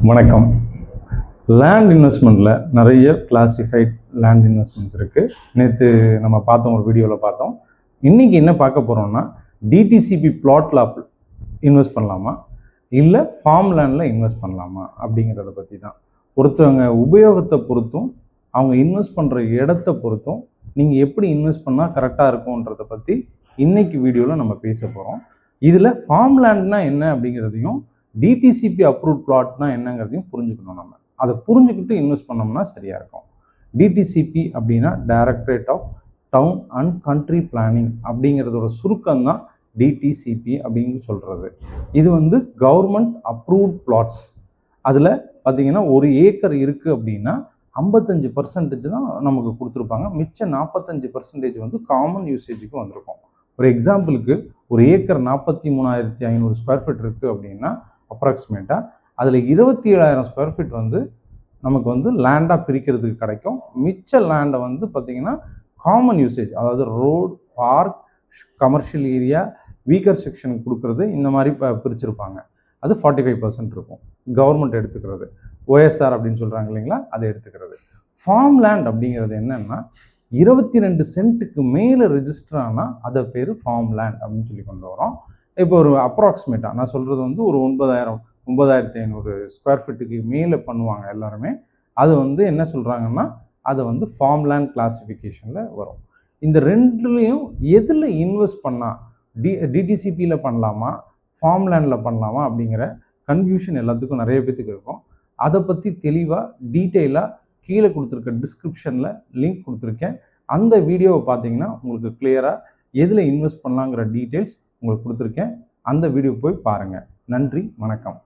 வணக்கம். லேண்ட் இன்வெஸ்ட்மெண்ட்டில் நிறைய classified land investments இருக்குது. நேற்று நம்ம பார்த்தோம், ஒரு வீடியோவில் பார்த்தோம். இன்றைக்கி என்ன பார்க்க போகிறோம்னா, டிடிசிபி பிளாட்டில் இன்வெஸ்ட் பண்ணலாமா இல்லை ஃபார்ம் லேண்டில் இன்வெஸ்ட் பண்ணலாமா அப்படிங்கிறத பற்றி தான். ஒருத்தவங்க உபயோகத்தை பொறுத்தும் அவங்க இன்வெஸ்ட் பண்ணுற இடத்த பொறுத்தும் நீங்கள் எப்படி இன்வெஸ்ட் பண்ணால் கரெக்டாக இருக்கும்ன்றதை பற்றி இன்றைக்கி வீடியோவில் நம்ம பேச போகிறோம். இதில் ஃபார்ம் லேண்ட்னா என்ன அப்படிங்கிறதையும் டிடிசிபி அப்ரூவ்ட் பிளாட்னா என்னங்கிறதையும் புரிஞ்சுக்கணும். நம்ம அதை புரிஞ்சுக்கிட்டு இன்வெஸ்ட் பண்ணோம்னா சரியாக இருக்கும். டிடிசிபி அப்படின்னா directorate of town and country planning அப்படிங்கிறதோட சுருக்கம் தான் டிடிசிபி அப்படின்னு சொல்கிறது. இது கவர்மெண்ட் அப்ரூவ்ட் பிளாட்ஸ். அதில் பார்த்தீங்கன்னா 1 ஏக்கர் இருக்குது அப்படின்னா 55% தான் நமக்கு கொடுத்துருப்பாங்க. மிச்சம் 45% காமன் யூசேஜுக்கு வந்திருக்கும். ஒரு எக்ஸாம்பிளுக்கு, ஒரு ஏக்கர் 43,500 ஸ்கொயர் ஃபீட் இருக்குது அப்படின்னா அப்ராக்சிமேட்டாக அதில் 27,000 ஸ்கொயர் ஃபீட் நமக்கு லேண்டாக பிரிக்கிறதுக்கு கிடைக்கும். மிச்ச லேண்டை பார்த்திங்கன்னா காமன் யூசேஜ், அதாவது road, park, commercial area, weaker செக்ஷனுக்கு கொடுக்குறது, இந்த மாதிரி பிரிச்சிருப்பாங்க. அது 45% இருக்கும் கவர்மெண்ட் எடுத்துக்கிறது. OSR அப்படின்னு சொல்கிறாங்க இல்லைங்களா, அதை எடுத்துக்கிறது. ஃபார்ம் லேண்ட் அப்படிங்கிறது என்னென்னா 22 சென்ட்டுக்கு மேலே ரெஜிஸ்டர் ஆனால் அதை பேர் ஃபார்ம் லேண்ட் அப்படின்னு சொல்லி கொண்டு வரோம். இப்போ ஒரு அப்ராக்சிமேட்டாக நான் சொல்கிறது ஒரு 9,500 ஸ்கொயர் ஃபீட்டுக்கு மேலே பண்ணுவாங்க எல்லாருமே. அது என்ன சொல்கிறாங்கன்னா அதை ஃபார்ம் லேண்ட் கிளாசிஃபிகேஷனில் வரும். இந்த ரெண்டுலேயும் எதில் இன்வெஸ்ட் பண்ணால் டிடிசிபியில் பண்ணலாமா ஃபார்ம் லேண்டில் பண்ணலாமா அப்படிங்கிற கன்ஃபியூஷன் எல்லாத்துக்கும் நிறைய பேத்துக்கு இருக்கும். அதை பற்றி தெளிவாக டீட்டெயிலாக கீழே கொடுத்துருக்க டிஸ்கிரிப்ஷனில் லிங்க் கொடுத்துருக்கேன். அந்த வீடியோவை பார்த்தீங்கன்னா உங்களுக்கு கிளியராக எதில் இன்வெஸ்ட் பண்ணலாங்கிற டீட்டெயில்ஸ் உங்களுக்கு கொடுத்துருக்கேன். அந்த வீடியோ போய் பாருங்கள். நன்றி, வணக்கம்.